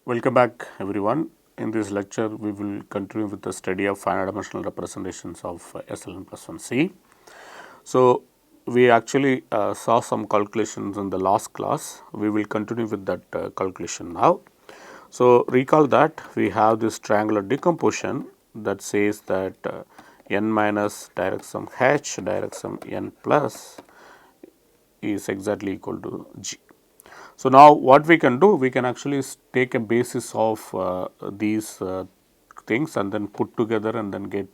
Welcome back everyone. In this lecture we will continue with the study of finite dimensional representations of sln+1C. So, we actually saw some calculations in the last class. We will continue with that calculation now. So, recall that we have this triangular decomposition that says that n minus direct sum h direct sum n plus is exactly equal to g. So, now what we can do, we can actually take a basis of these things and then put together and then get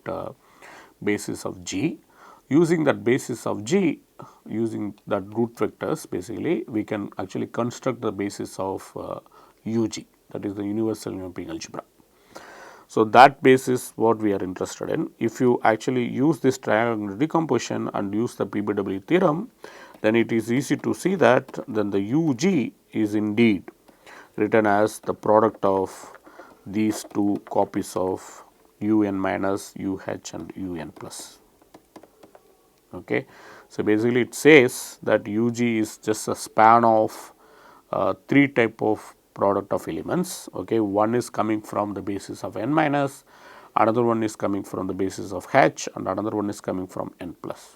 basis of g. Using that basis of g, using that root vectors basically, we can actually construct the basis of UG, that is the universal uniform algebra. So, that basis what we are interested in. If you actually use this triangular decomposition and use the PBW theorem, then it is easy to see that then the UG is indeed written as the product of these two copies of UN minus UH and UN plus. Okay. So, basically it says that UG is just a span of three type of product of elements. Okay. One is coming from the basis of n minus, another one is coming from the basis of h, and another one is coming from n plus.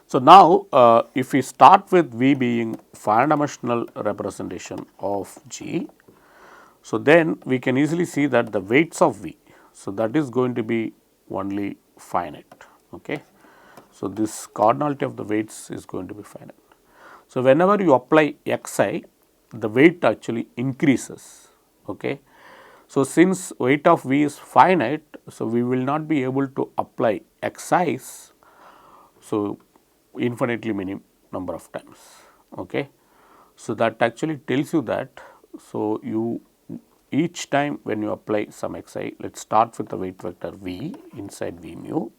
So, now if we start with V being finite dimensional representation of G, so then we can easily see that the weights of V, so that is going to be only finite. Okay. So, this cardinality of the weights is going to be finite. So, whenever you apply xi, the weight actually increases. Okay. So, since weight of V is finite, so we will not be able to apply xi's, so infinitely many number of times. Okay. So, that actually tells you that, so you each time when you apply some xi, let us start with the weight vector V inside V mu.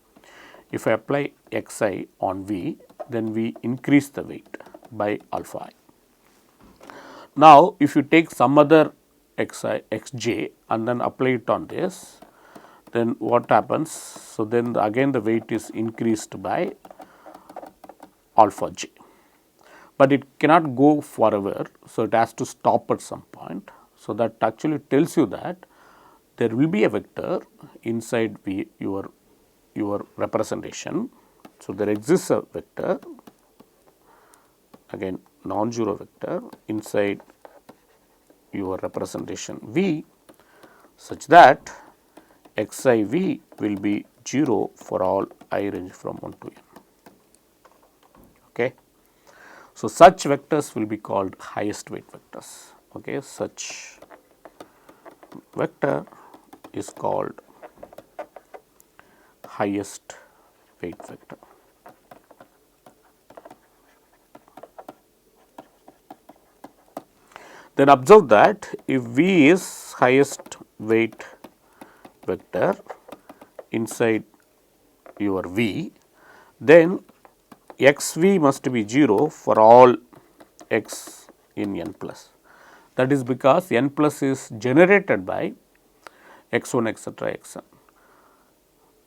If I apply xi on V, then we increase the weight by alpha I. Now, if you take some other xj and then apply it on this, then what happens? So, then again the weight is increased by alpha j, but it cannot go forever. So, it has to stop at some point. So, that actually tells you that there will be a vector inside V your representation. So, there exists a vector, again non-zero vector inside your representation V, such that xi V will be 0 for all I range from 1 to n. Okay. So, such vectors will be called highest weight vectors. Okay. Such vector is called highest weight vector. Then observe that if V is highest weight vector inside your V, then xv must be 0 for all x in n plus. That is because n plus is generated by x1 etc. xn.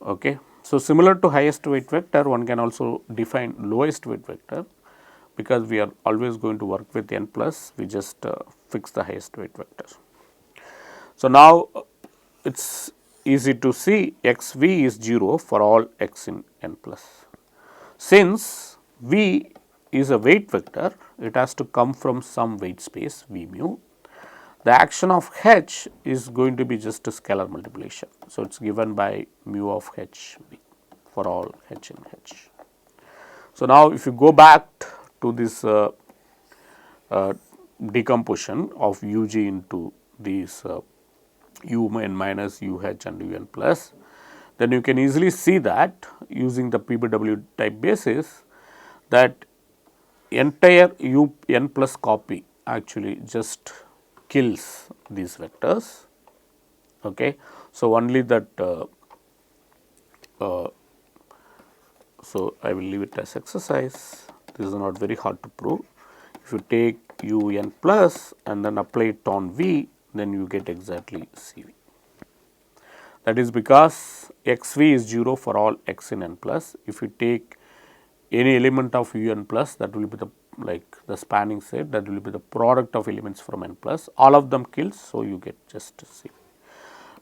Okay. So, similar to highest weight vector, one can also define lowest weight vector, because we are always going to work with n plus, we just fix the highest weight vector. So, now it is easy to see xv is 0 for all x in n plus. Since V is a weight vector, it has to come from some weight space V mu. The action of h is going to be just a scalar multiplication. So, it is given by mu of h V for all h in h. So, now if you go back to this decomposition of UG into these UN minus UH and UN plus, then you can easily see that using the PBW type basis that entire UN plus copy actually just kills these vectors. Okay. So, only that so I will leave it as exercise. This is not very hard to prove. If you take UN plus and then apply it on V, then you get exactly CV. That is because xv is 0 for all x in n plus. If you take any element of un plus, that will be the like the spanning set, that will be the product of elements from n plus, all of them kills. So, you get just C.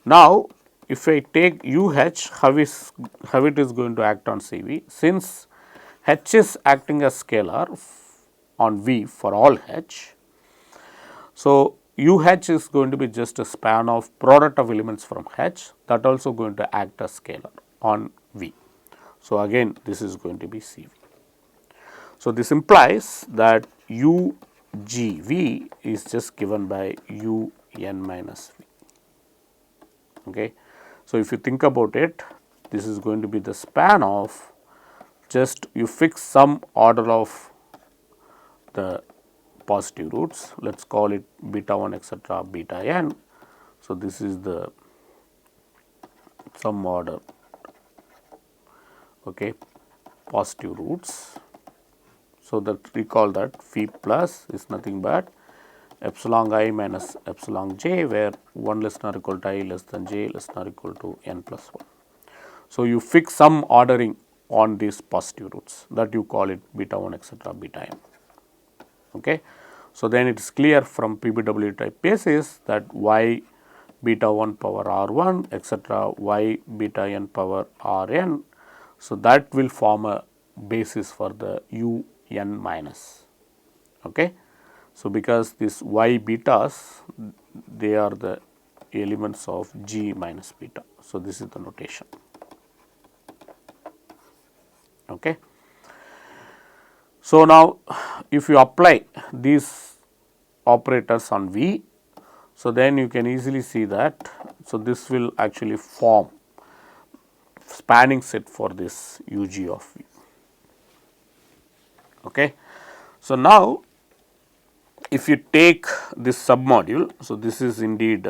Now, if I take UH, how it is going to act on CV? Since H is acting as scalar on V for all H. So, UH is going to be just a span of product of elements from H, that also going to act as scalar on V. So, again this is going to be CV. So, this implies that UGV is just given by UN minus V. Okay. So, if you think about it, this is going to be the span of, just you fix some order of the positive roots, let us call it beta 1 etcetera beta n. So, this is the some order, okay, positive roots. So, that recall that phi plus is nothing but epsilon I minus epsilon j, where 1 less than or equal to I less than j less than or equal to n plus 1. So, you fix some ordering on these positive roots, that you call it beta 1 etcetera beta n. Okay. So, then it is clear from PBW type basis that y beta 1 power r 1 etcetera y beta n power r n. So, that will form a basis for the u n minus. Okay. So, because this y betas, they are the elements of g minus beta. So, this is the notation. Okay. So, now if you apply these operators on V, so then you can easily see that, so this will actually form spanning set for this UG of V. Okay. So, now if you take this submodule, so this is indeed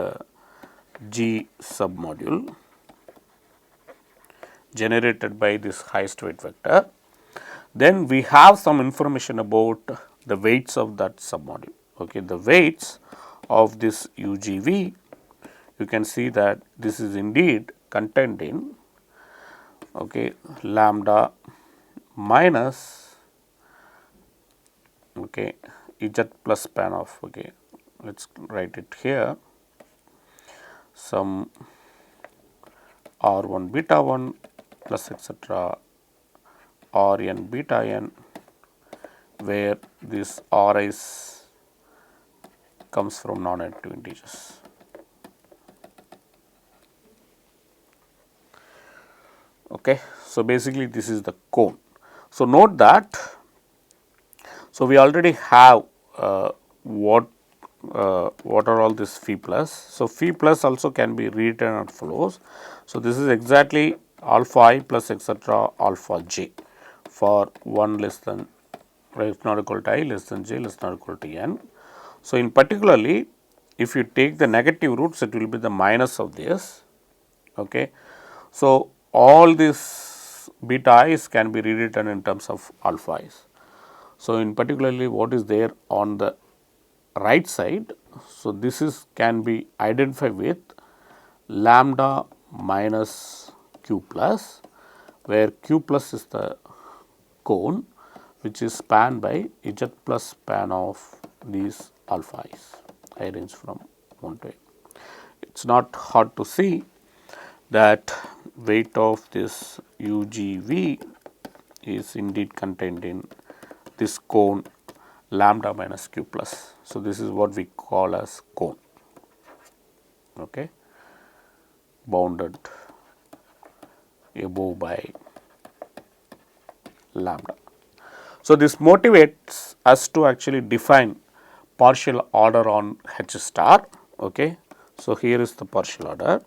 G submodule generated by this highest weight vector, then we have some information about the weights of that submodule. Okay. The weights of this UGV, you can see that this is indeed contained in, okay, lambda minus, okay, Z plus span of, okay, let us write it here, some R 1 beta 1 plus etcetera R n beta n, where this R is comes from non-negative integers. Okay. So, basically this is the cone. So, note that, so we already have what are all this phi plus. So, phi plus also can be rewritten as follows. So, this is exactly alpha I plus etcetera alpha j for 1 less than, if not equal to I less than j less than or equal to n. So, in particularly if you take the negative roots, it will be the minus of this. Okay. So, all these beta i's can be rewritten in terms of alpha i's. So, in particularly what is there on the right side. So, this is can be identified with lambda minus q plus, where q plus is the cone which is spanned by Z plus span of these alpha i's, I range from 1 to n. It is not hard to see that weight of this UGV is indeed contained in this cone lambda minus q plus. So, this is what we call as cone, okay, bounded above by lambda. So, this motivates us to actually define partial order on H star. Okay. So, here is the partial order.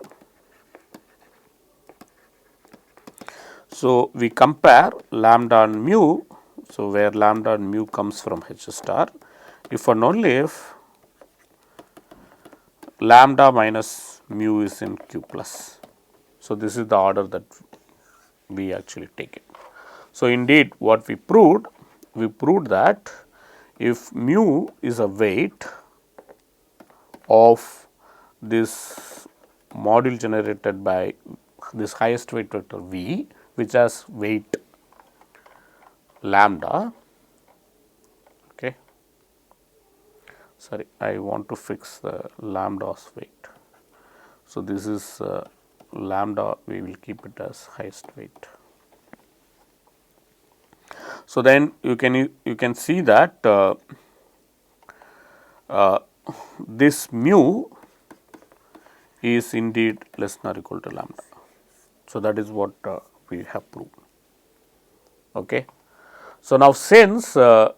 So, we compare lambda and mu. So, where lambda and mu comes from H star, if and only if lambda minus mu is in q plus. So, this is the order that we actually take it. So, indeed what we proved that if mu is a weight of this module generated by this highest weight vector V, which has weight lambda, sorry, I want to fix the lambda's weight. So, this is lambda, we will keep it as highest weight. So, then you can see that this mu is indeed less than or equal to lambda. So, that is what we have proved. Okay. So, now since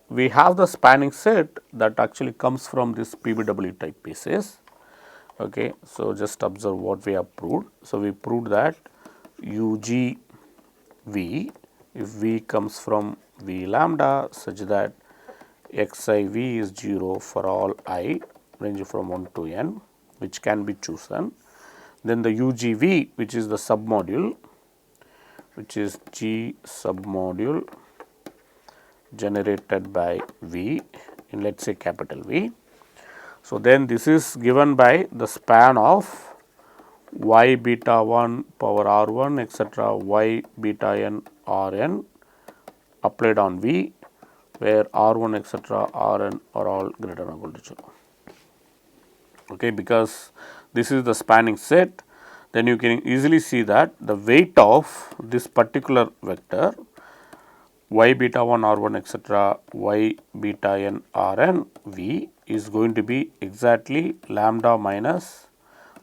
we have the spanning set that actually comes from this PBW type basis. Okay. So, just observe what we have proved. So, we proved that UG V, if V comes from V lambda such that xi V is 0 for all I ranging from 1 to n, which can be chosen. Then the UGV, which is the submodule, which is G submodule generated by V in, let us say, capital V. So, then this is given by the span of y beta 1 power r 1 etcetera y beta n r n applied on V, where r 1 etcetera r n are all greater than or equal to 0. Okay, because this is the spanning set, then you can easily see that the weight of this particular vector y beta 1 r 1 etcetera y beta n r n V is going to be exactly lambda minus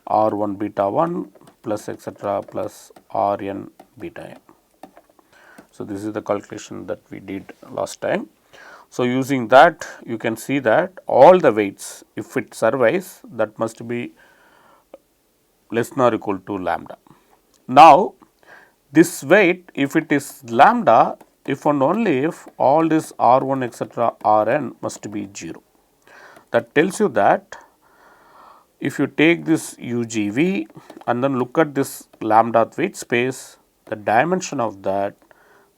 r 1 beta 1 plus etcetera plus r n beta n. So, this is the calculation that we did last time. So, using that you can see that all the weights, if it survives, that must be less than or equal to lambda. Now, this weight, if it is lambda, if and only if all this r 1 etcetera r n must be 0. That tells you that if you take this UGV and then look at this lambda weight space, the dimension of that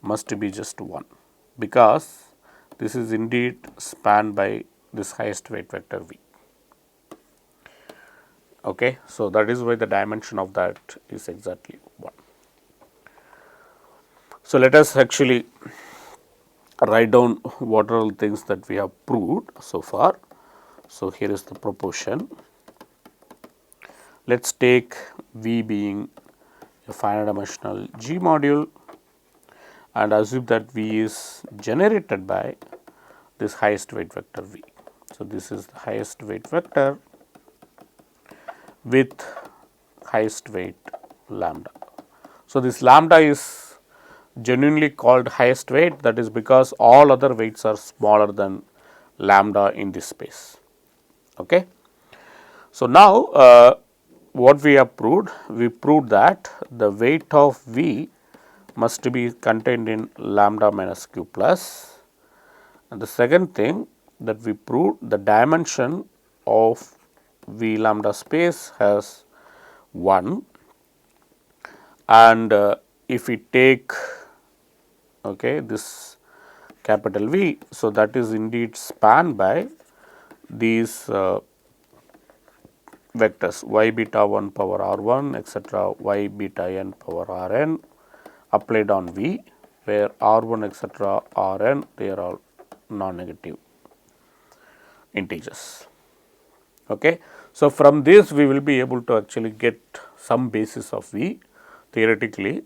must be just 1, because this is indeed spanned by this highest weight vector V. Okay. So, that is why the dimension of that is exactly 1. So, let us actually write down what are all things that we have proved so far. So, here is the proportion. Let us take V being a finite dimensional G module and assume that V is generated by this highest weight vector V. So, this is the highest weight vector with highest weight lambda. So, this lambda is genuinely called highest weight, that is because all other weights are smaller than lambda in this space. Okay. So, now what we have proved? We proved that the weight of V must be contained in lambda minus q plus, and the second thing that we proved, the dimension of V lambda space has 1, and if we take this capital V, so that is indeed spanned by these vectors y beta 1 power r 1 etcetera y beta n power r n applied on V, where r 1 etcetera r n, they are all non-negative integers. Okay. So, from this we will be able to actually get some basis of V theoretically.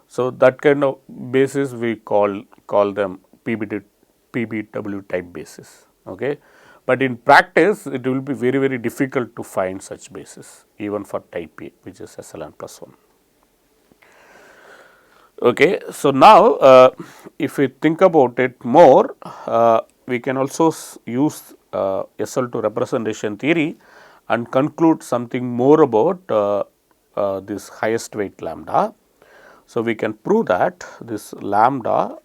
So, that kind of basis we call them PBW type basis. Okay. But in practice it will be very difficult to find such basis even for type A, which is sln+1. Okay. So, now if we think about it more, we can also use SL2 representation theory and conclude something more about this highest weight lambda. So, we can prove that this lambda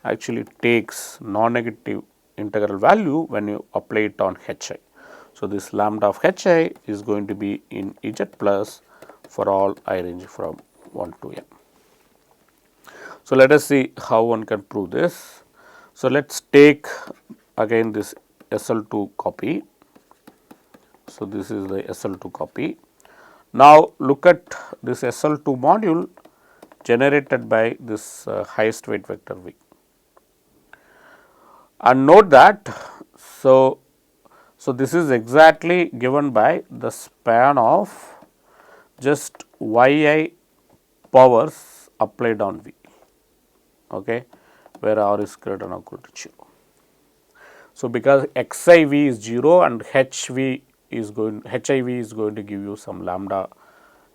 actually takes non-negative integral value when you apply it on Hi. So, this lambda of Hi is going to be in Ez plus for all I ranging from 1 to n. So, let us see how one can prove this. So, let us take again this SL2 copy. So, this is the SL2 copy. Now, look at this SL2 module generated by this highest weight vector V, and note that, so So, this is exactly given by the span of just yi powers applied on V, okay, where r is greater than or equal to 0. So, because xiv is 0 and hiv is going to give you some lambda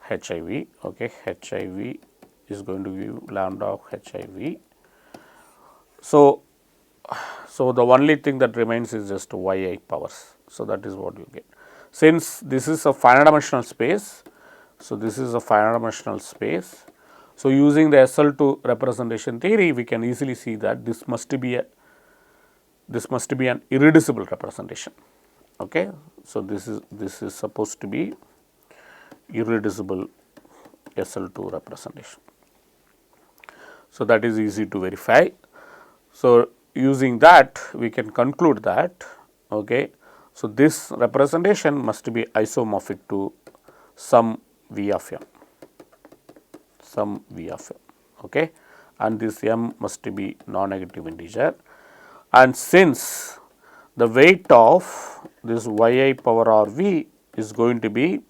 hiv, okay, hiv is going to give you lambda of hiv. So, the only thing that remains is just yi powers. So, that is what you get. Since this is a finite dimensional space, so this is a finite dimensional space. So, using the SL2 representation theory, we can easily see that this must be an irreducible representation. Okay. So, this is supposed to be irreducible SL2 representation. So, that is easy to verify. So, using that we can conclude that, okay, so this representation must be isomorphic to some V of m, okay, and this m must be non-negative integer. And since the weight of this yi power r v is going to be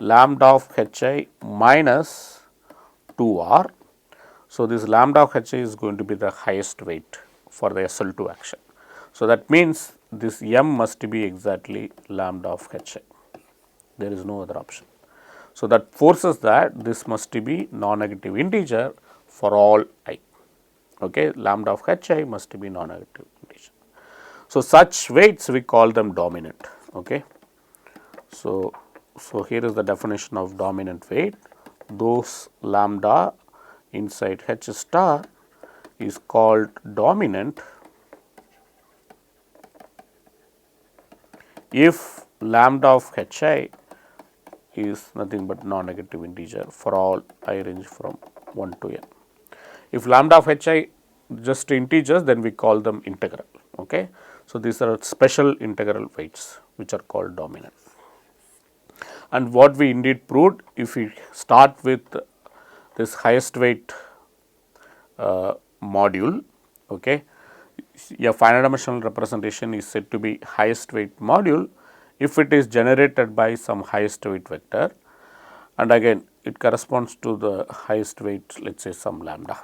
lambda of hi minus 2r. So, this lambda of hi is going to be the highest weight for the SL2 action. So, that means this m must be exactly lambda of hi, there is no other option. So, that forces that this must be non-negative integer for all I, okay, lambda of hi must be non-negative integer. So, such weights we call them dominant, okay. So, here is the definition of dominant weight. Those lambda inside H star is called dominant if lambda of hi is nothing but non-negative integer for all I range from 1 to n. If lambda of hi just integers, then we call them integral. Okay. So, these are special integral weights which are called dominant. And what we indeed proved, if we start with this highest weight module, okay, a finite dimensional representation is said to be highest weight module if it is generated by some highest weight vector, and again it corresponds to the highest weight, let us say some lambda.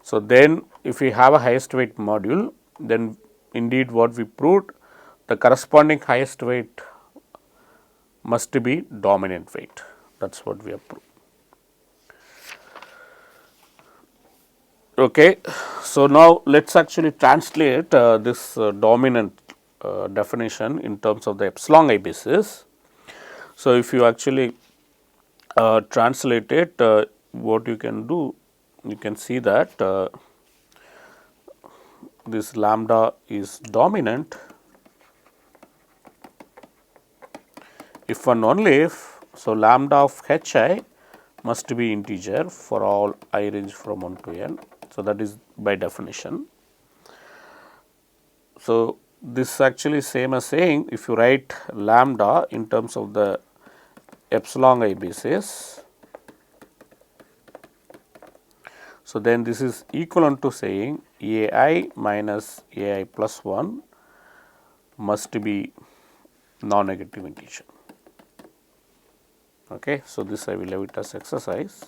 So, then if we have a highest weight module, then indeed what we proved, the corresponding highest weight must be dominant weight, that is what we have proved. Okay. So, now let us actually translate this dominant definition in terms of the epsilon I basis. So, if you actually translate it, what you can do, you can see that this lambda is dominant if and only if, so lambda of hi must be integer for all I range from 1 to n. So, that is by definition. So, this actually same as saying if you write lambda in terms of the epsilon I basis, so then this is equivalent to saying ai minus ai plus 1 must be non-negative integer. Okay. So, this I will leave it as exercise,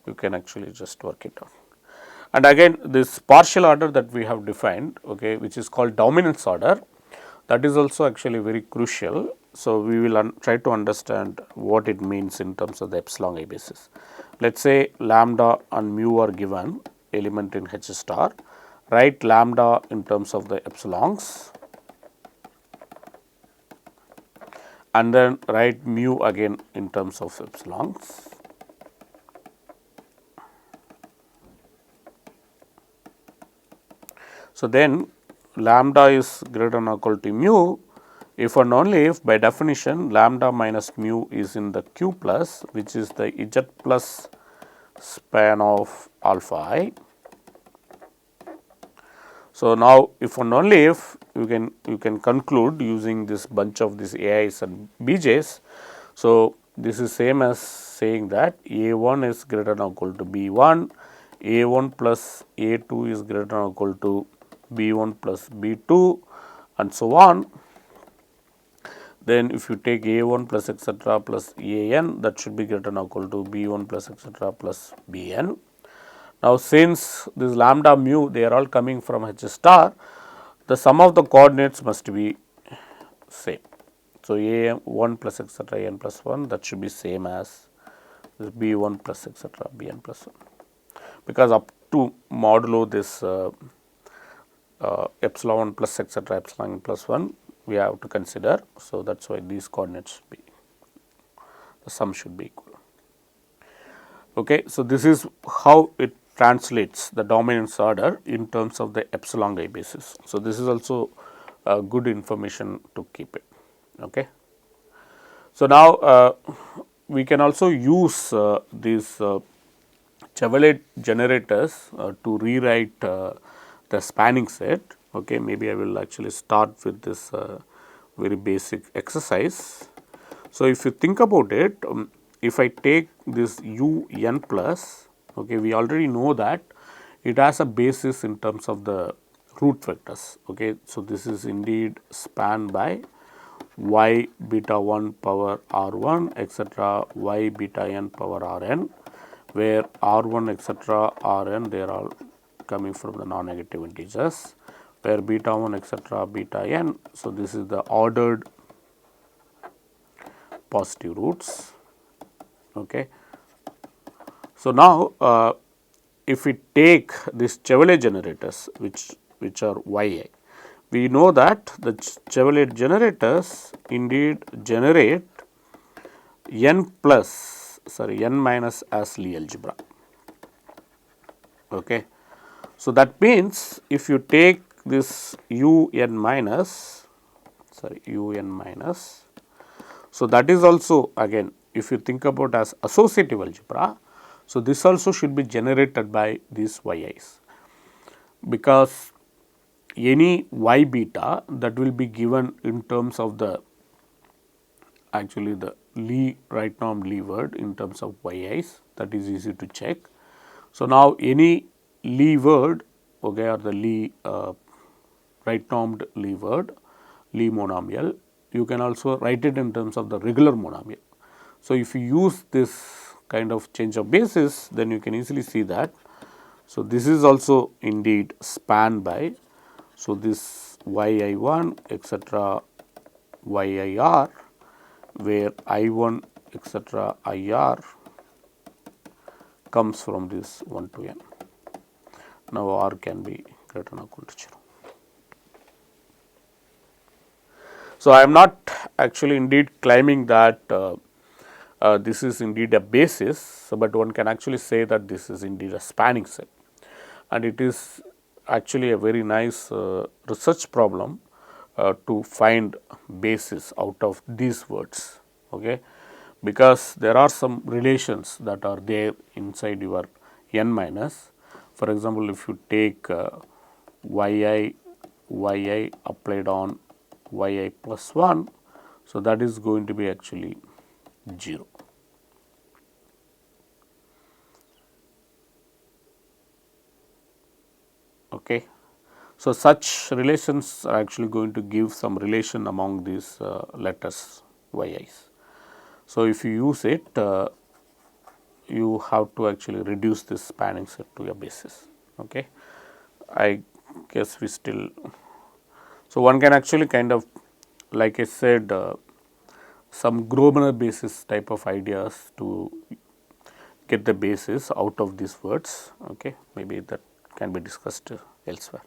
you can actually just work it out. And again this partial order that we have defined, okay, which is called dominance order, that is also actually very crucial. So, we will try to understand what it means in terms of the epsilon I basis. Let us say lambda and mu are given element in H star, write lambda in terms of the epsilons and then write mu again in terms of epsilons. So, then lambda is greater than or equal to mu if and only if by definition lambda minus mu is in the q plus, which is the z plus span of alpha I. So, now if and only if you can conclude using this bunch of these ai's and bj's. So, this is same as saying that a1 is greater than or equal to b1, a1 plus a2 is greater than or equal to b1 plus b2 and so on. then if you take A1 plus etc. plus AN, that should be greater than or equal to B1 plus etc. plus Bn. Now, since this lambda mu they are all coming from H star, the sum of the coordinates must be same. So, A1 plus etc. N plus 1, that should be same as this B1 plus etc. Bn plus 1, because up to modulo this epsilon 1 plus etc. epsilon plus 1 we have to consider. So, that is why these coordinates should be, the sum should be equal. Okay. So, this is how it translates the dominance order in terms of the epsilon I basis. So, this is also good information to keep it. Okay. So, now we can also use these Chevrolet generators to rewrite the spanning set. Okay. Maybe I will actually start with this very basic exercise. So, if you think about it, if I take this u n plus, okay, we already know that it has a basis in terms of the root vectors. Okay. So, this is indeed spanned by y beta 1 power r 1 etc. y beta n power r n, where r 1 etc. r n they are all coming from the non-negative integers, where beta 1 etc. beta n. So, this is the ordered positive roots. Okay. So, now if we take these Chevrolet generators which are yi, we know that the Chevrolet generators indeed generate n minus as Lie algebra. Okay. So, that means if you take this u n minus, so that is also again if you think about as associative algebra. So, this also should be generated by these yi's, because any y beta that will be given in terms of the actually the Lie right norm Lie word in terms of yi's, that is easy to check. So, now any Lie word, okay, or the Lie right normed Lie word, Lie monomial, you can also write it in terms of the regular monomial. So, if you use this kind of change of basis, then you can easily see that. So, this is also indeed spanned by, so this yi1 etc. yir, where I1 etc. IR comes from this 1 to n. Now, R can be greater than or equal to 0. So, I am not actually indeed claiming that this is indeed a basis, so but one can actually say that this is indeed a spanning set, and it is actually a very nice research problem to find basis out of these words. Okay. Because there are some relations that are there inside your n minus. For example, if you take yi applied on yi plus 1, so that is going to be actually 0. Okay. So, such relations are actually going to give some relation among these letters yi's. So, if you use it, you have to actually reduce this spanning set to a basis. Okay. I guess we still, so one can actually kind of, like I said, some Grosvenor basis type of ideas to get the basis out of these words. Okay. Maybe that can be discussed elsewhere.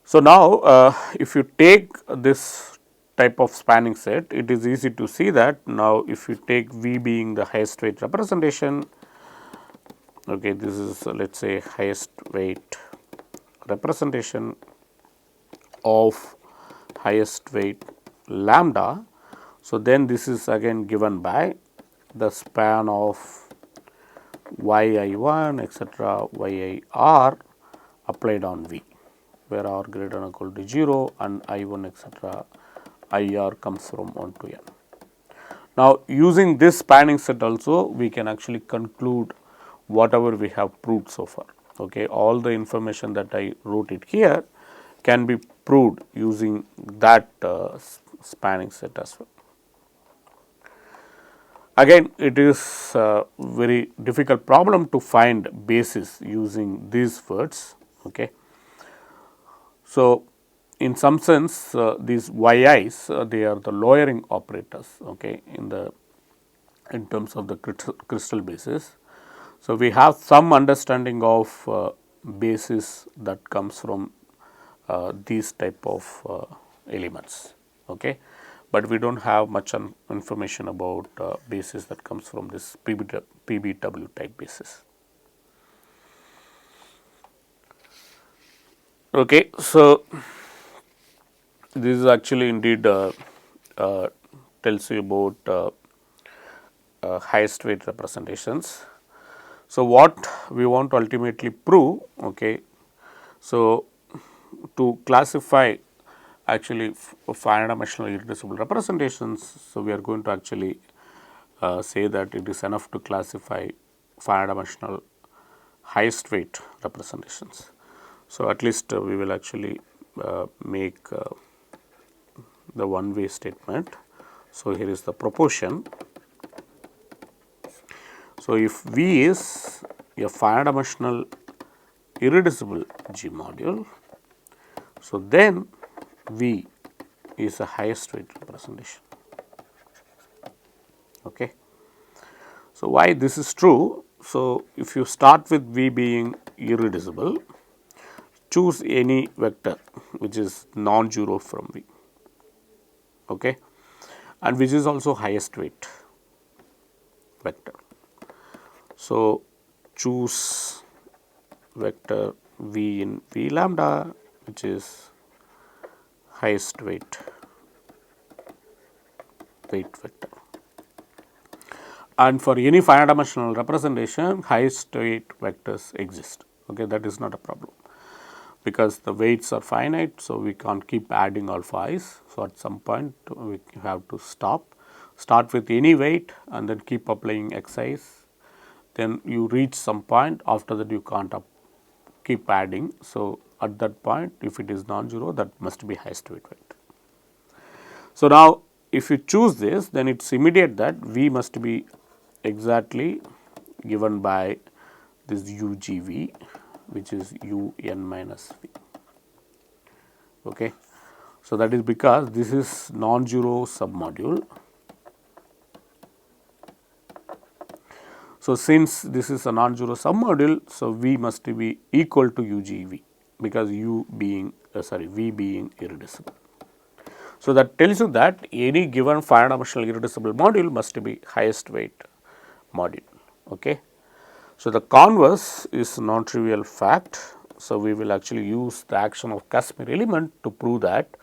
So, now if you take this type of spanning set, it is easy to see that now if you take V being the highest weight representation, okay, this is let us say highest weight representation of highest weight lambda. So, then this is again given by the span of yi1 etc. yir applied on V, where r greater than or equal to 0 and I1 etc. IR comes from 1 to n. Now, using this spanning set also we can actually conclude whatever we have proved so far. Okay. All the information that I wrote it here can be proved using that spanning set as well. Again, it is a very difficult problem to find basis using these words. Okay. So, in some sense these yi's they are the lowering operators, okay, in terms of the crystal basis. So, we have some understanding of basis that comes from these type of elements, okay, but we do not have much information about basis that comes from this PBW type basis. Okay, so this is actually indeed tells you about highest weight representations. So, what we want to ultimately prove, okay, so to classify actually finite dimensional irreducible representations. So, we are going to actually say that it is enough to classify finite dimensional highest weight representations. So, at least we will actually make the one way statement. So, here is the proportion. So, if V is a finite dimensional irreducible G module, so then V is a highest weight representation. Okay. So, why this is true? So, if you start with V being irreducible, choose any vector which is non-zero from V, okay, and which is also highest weight vector. So, choose vector V in V lambda which is highest weight vector, and for any finite dimensional representation highest weight vectors exist, okay, that is not a problem because the weights are finite. So, we can't keep adding alpha i's. So, at some point we have to start with any weight and then keep applying xi's, then you reach some point, after that you can't keep adding. So, at that point if it is non-zero, that must be highest weight vector. So, now if you choose this, then it is immediate that V must be exactly given by this UGV which is UN minus V. Okay. So, that is because this is non-zero submodule. So, since this is a non-zero submodule, so V must be equal to UGV because V being irreducible. So, that tells you that any given finite dimensional irreducible module must be highest weight module. Okay. So, the converse is non-trivial fact. So, we will actually use the action of Casimir element to prove that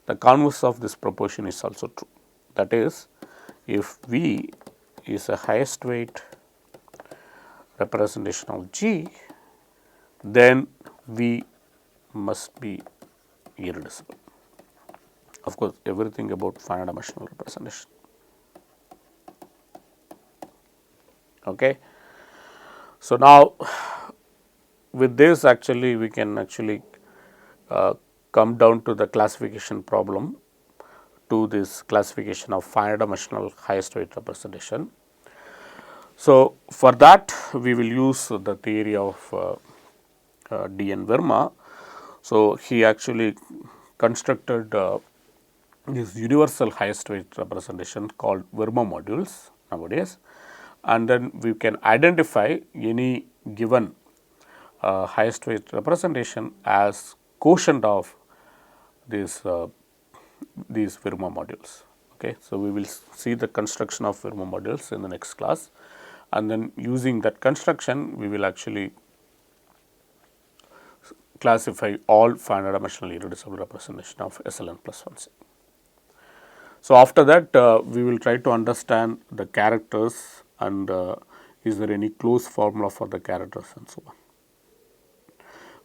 the converse of this proportion is also true. That is, if V is a highest weight representation of G, then V must be irreducible. Of course, everything about finite dimensional representation. Okay. So, now with this actually we can actually come down to the classification problem, to this classification of finite dimensional highest weight representation. So, for that we will use the theory of D.N. Verma. So, he actually constructed this universal highest weight representation called Verma modules nowadays, and then we can identify any given highest weight representation as quotient of these Verma modules. Okay. So, we will see the construction of Verma modules in the next class, and then using that construction we will actually classify all finite dimensional irreducible representation of sln+1C. So, after that we will try to understand the characters and is there any closed formula for the characters and so on.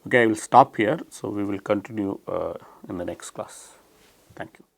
Okay, I will stop here. So, we will continue in the next class. Thank you.